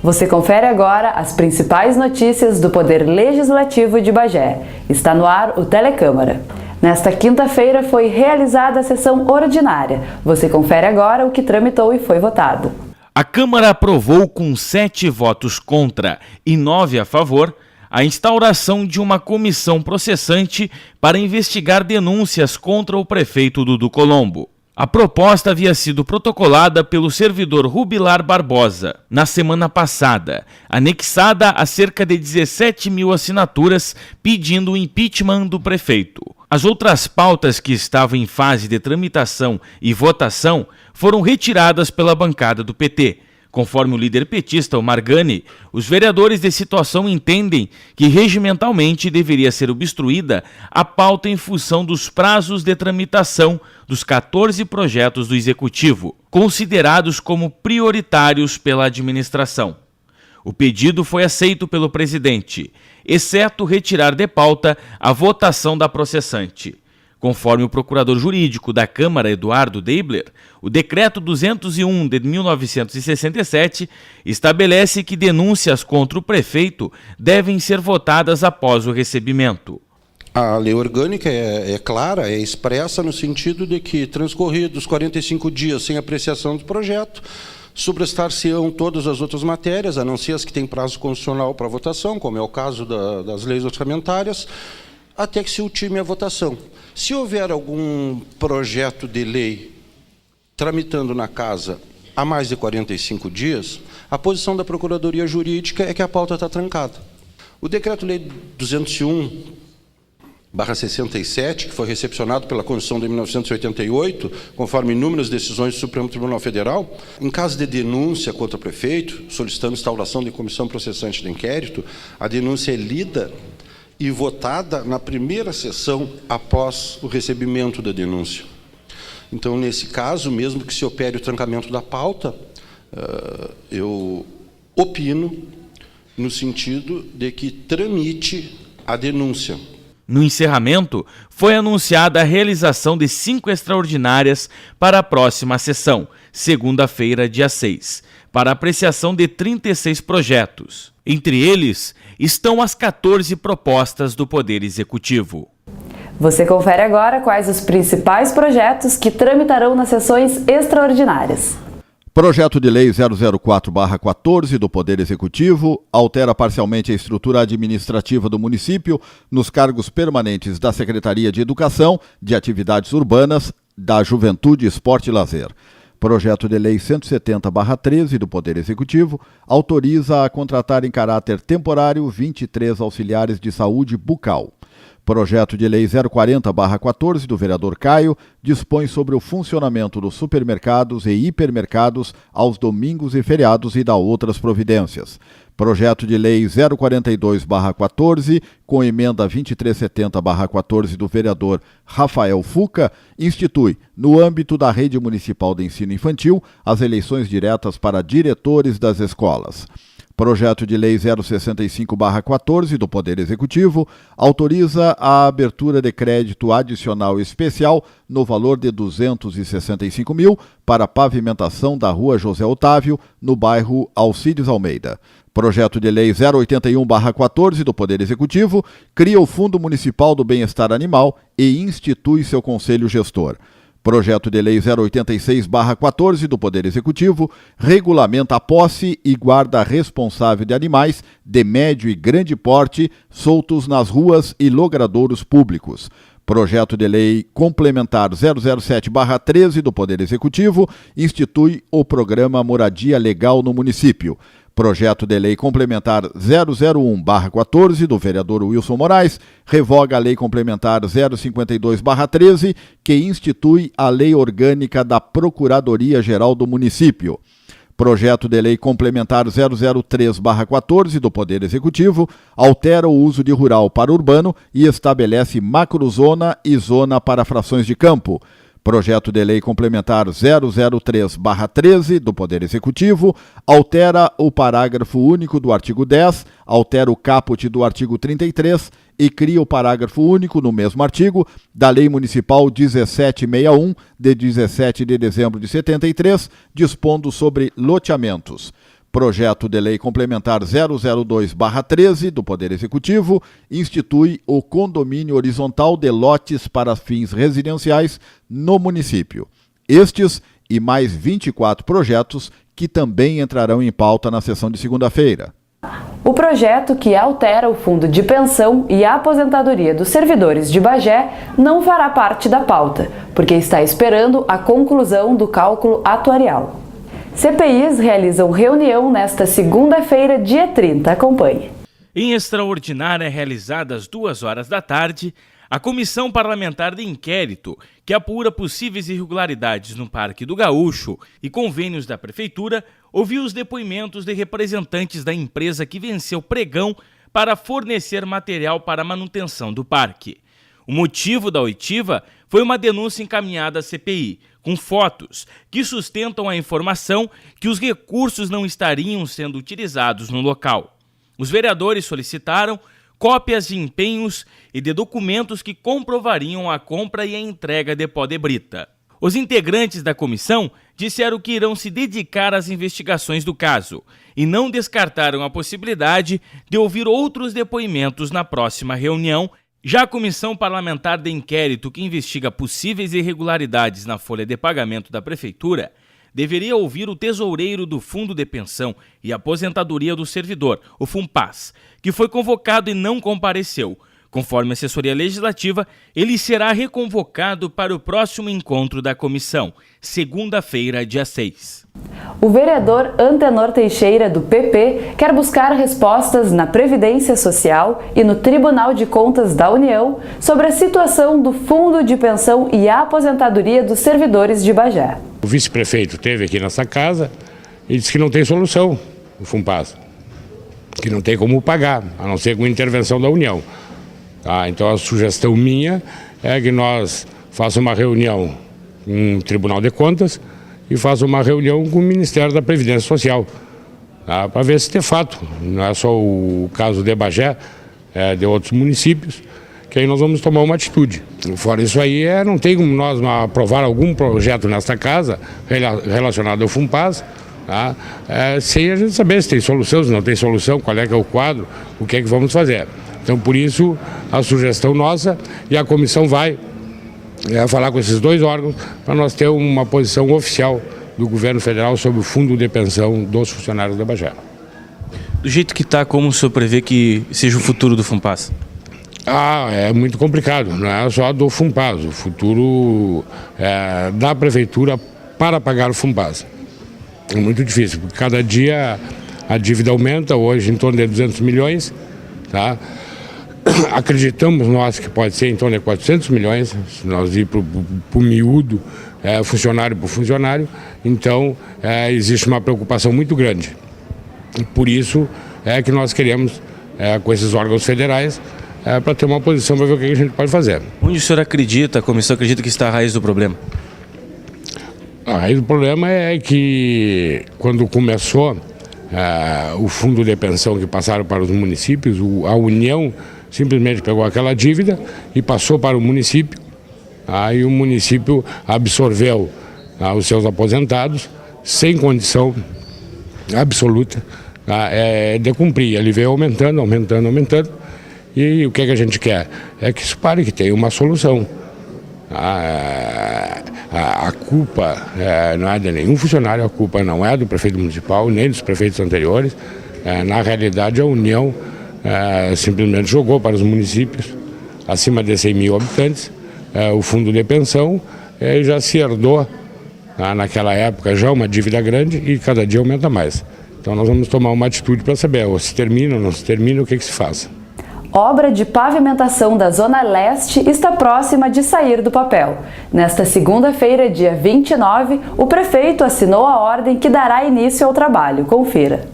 Você confere agora as principais notícias do Poder Legislativo de Bagé. Está no ar o Telecâmara. Nesta quinta-feira foi realizada a sessão ordinária. Você confere agora o que tramitou e foi votado. A Câmara aprovou com 7 votos contra e 9 a favor a instauração de uma comissão processante para investigar denúncias contra o prefeito Dudu Colombo. A proposta havia sido protocolada pelo servidor Rubilar Barbosa na semana passada, anexada a cerca de 17 mil assinaturas pedindo o impeachment do prefeito. As outras pautas que estavam em fase de tramitação e votação foram retiradas pela bancada do PT. Conforme o líder petista, Omar Gani, os vereadores de situação entendem que regimentalmente deveria ser obstruída a pauta em função dos prazos de tramitação dos 14 projetos do Executivo, considerados como prioritários pela administração. O pedido foi aceito pelo presidente, exceto retirar de pauta a votação da processante. Conforme o procurador jurídico da Câmara, Eduardo Deibler, o Decreto 201 de 1967 estabelece que denúncias contra o prefeito devem ser votadas após o recebimento. A lei orgânica é clara, é expressa no sentido de que, transcorridos 45 dias sem apreciação do projeto, sobrestar-se-ão todas as outras matérias, a não ser as que têm prazo constitucional para votação, como é o caso das leis orçamentárias, até que se ultime a votação. Se houver algum projeto de lei tramitando na Casa há mais de 45 dias, a posição da Procuradoria Jurídica é que a pauta está trancada. O Decreto-Lei 201/67, que foi recepcionado pela Constituição de 1988, conforme inúmeras decisões do Supremo Tribunal Federal, em caso de denúncia contra o prefeito, solicitando instauração de comissão processante de inquérito, a denúncia é lida e votada na primeira sessão após o recebimento da denúncia. Então, nesse caso, mesmo que se opere o trancamento da pauta, eu opino no sentido de que tramite a denúncia. No encerramento, foi anunciada a realização de 5 extraordinárias para a próxima sessão, segunda-feira, dia 6, para apreciação de 36 projetos. Entre eles, estão as 14 propostas do Poder Executivo. Você confere agora quais os principais projetos que tramitarão nas sessões extraordinárias. Projeto de Lei 004/14 do Poder Executivo altera parcialmente a estrutura administrativa do município nos cargos permanentes da Secretaria de Educação, de Atividades Urbanas, da Juventude, Esporte e Lazer. Projeto de Lei 170/13 do Poder Executivo autoriza a contratar em caráter temporário 23 auxiliares de saúde bucal. Projeto de Lei 040/14 do vereador Caio dispõe sobre o funcionamento dos supermercados e hipermercados aos domingos e feriados e dá outras providências. Projeto de Lei 042/14, com emenda 2370/14 do vereador Rafael Fuca, institui, no âmbito da Rede Municipal de Ensino Infantil, as eleições diretas para diretores das escolas. Projeto de Lei 065/14 do Poder Executivo autoriza a abertura de crédito adicional especial no valor de R$ 265 mil para pavimentação da Rua José Otávio, no bairro Alcides Almeida. Projeto de Lei 081/14 do Poder Executivo cria o Fundo Municipal do Bem-Estar Animal e institui seu Conselho Gestor. Projeto de Lei 086/14 do Poder Executivo regulamenta a posse e guarda responsável de animais de médio e grande porte soltos nas ruas e logradouros públicos. Projeto de Lei Complementar 007/13 do Poder Executivo institui o Programa Moradia Legal no município. Projeto de Lei Complementar 001/14 do vereador Wilson Moraes revoga a Lei Complementar 052/13, que institui a Lei Orgânica da Procuradoria-Geral do Município. Projeto de Lei Complementar 003/14 do Poder Executivo altera o uso de rural para urbano e estabelece macrozona e zona para frações de campo. Projeto de Lei Complementar 003/13 do Poder Executivo altera o parágrafo único do artigo 10, altera o caput do artigo 33 e cria o parágrafo único no mesmo artigo da Lei Municipal 1761, de 17 de dezembro de 73, dispondo sobre loteamentos. Projeto de Lei Complementar 002/13 do Poder Executivo institui o condomínio horizontal de lotes para fins residenciais no município. Estes e mais 24 projetos que também entrarão em pauta na sessão de segunda-feira. O projeto que altera o fundo de pensão e aposentadoria dos servidores de Bagé não fará parte da pauta, porque está esperando a conclusão do cálculo atuarial. CPIs realizam reunião nesta segunda-feira, dia 30. Acompanhe. Em extraordinária realizada às 14h, a Comissão Parlamentar de Inquérito, que apura possíveis irregularidades no Parque do Gaúcho e convênios da Prefeitura, ouviu os depoimentos de representantes da empresa que venceu pregão para fornecer material para a manutenção do parque. O motivo da oitiva foi uma denúncia encaminhada à CPI, com fotos que sustentam a informação que os recursos não estariam sendo utilizados no local. Os vereadores solicitaram cópias de empenhos e de documentos que comprovariam a compra e a entrega de pó de brita. Os integrantes da comissão disseram que irão se dedicar às investigações do caso e não descartaram a possibilidade de ouvir outros depoimentos na próxima reunião. Já a Comissão Parlamentar de Inquérito, que investiga possíveis irregularidades na folha de pagamento da Prefeitura, deveria ouvir o tesoureiro do Fundo de Pensão e Aposentadoria do Servidor, o FUNPAS, que foi convocado e não compareceu. Conforme a assessoria legislativa, ele será reconvocado para o próximo encontro da comissão, segunda-feira, dia 6. O vereador Antenor Teixeira, do PP, quer buscar respostas na Previdência Social e no Tribunal de Contas da União sobre a situação do Fundo de Pensão e Aposentadoria dos Servidores de Bagé. O vice-prefeito esteve aqui nessa casa e disse que não tem solução, o FUNPAS, que não tem como pagar, a não ser com intervenção da União. Então a sugestão minha é que nós façamos uma reunião com o Tribunal de Contas e façamos uma reunião com o Ministério da Previdência Social, para ver se de fato, não é só o caso de Bagé, é de outros municípios, que aí nós vamos tomar uma atitude. Fora isso aí, não tem como nós aprovar algum projeto nesta casa relacionado ao FUNPAS, sem a gente saber se tem solução, se não tem solução, qual é que é o quadro, o que é que vamos fazer. Então, por isso, a sugestão nossa, e a comissão vai falar com esses dois órgãos para nós ter uma posição oficial do governo federal sobre o fundo de pensão dos funcionários da Bagé. Do jeito que está, como o senhor prevê que seja o futuro do FUNPAS? É muito complicado, não é só do FUNPAS, o futuro da prefeitura para pagar o FUNPAS. É muito difícil, porque cada dia a dívida aumenta, hoje em torno de 200 milhões, tá? Acreditamos nós que pode ser em torno de 400 milhões, se nós ir para o miúdo, funcionário por funcionário, então existe uma preocupação muito grande. E por isso que nós queremos, com esses órgãos federais, para ter uma posição para ver o que a gente pode fazer. Onde o senhor acredita, a comissão acredita que está a raiz do problema? A raiz do problema é que quando começou o fundo de pensão que passaram para os municípios, a União simplesmente pegou aquela dívida e passou para o município. Aí o município absorveu os seus aposentados sem condição absoluta de cumprir. Ele veio aumentando. E o que a gente quer? É que isso pare, que tenha uma solução. A culpa não é de nenhum funcionário, a culpa não é do prefeito municipal, nem dos prefeitos anteriores. Na realidade, a União simplesmente jogou para os municípios, acima de 100 mil habitantes, o fundo de pensão já se herdou, naquela época, já uma dívida grande e cada dia aumenta mais. Então nós vamos tomar uma atitude para saber ou se termina ou não se termina, o que se faz. Obra de pavimentação da Zona Leste está próxima de sair do papel. Nesta segunda-feira, dia 29, o prefeito assinou a ordem que dará início ao trabalho. Confira.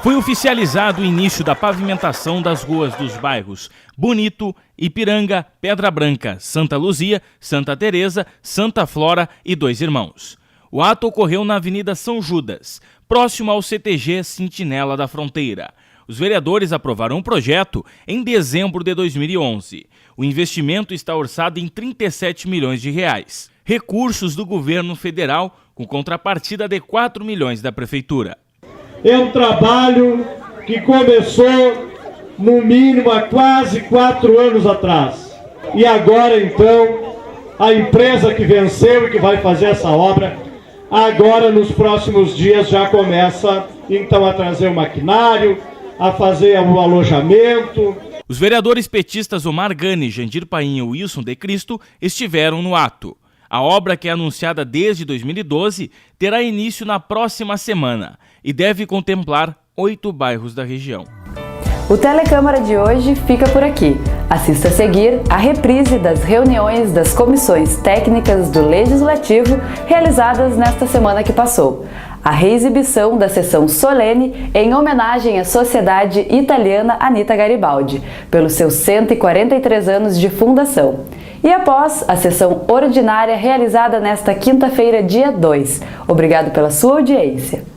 Foi oficializado o início da pavimentação das ruas dos bairros Bonito, Ipiranga, Pedra Branca, Santa Luzia, Santa Teresa, Santa Flora e Dois Irmãos. O ato ocorreu na Avenida São Judas, próximo ao CTG Sentinela da Fronteira. Os vereadores aprovaram um projeto em dezembro de 2011. O investimento está orçado em 37 milhões de reais. Recursos do governo federal, com contrapartida de 4 milhões da prefeitura. é um trabalho que começou no mínimo há quase 4 anos atrás. E agora então, a empresa que venceu e que vai fazer essa obra, agora nos próximos dias já começa então a trazer o maquinário, a fazer o alojamento. Os vereadores petistas Omar Gani, Jandir Paim e Wilson de Cristo estiveram no ato. A obra, que é anunciada desde 2012, terá início na próxima semana e deve contemplar 8 bairros da região. O Telecâmara de hoje fica por aqui. Assista a seguir a reprise das reuniões das comissões técnicas do Legislativo realizadas nesta semana que passou. A reexibição da sessão solene em homenagem à Sociedade Italiana Anita Garibaldi, pelos seus 143 anos de fundação. E após a sessão ordinária realizada nesta quinta-feira, dia 2. Obrigado pela sua audiência.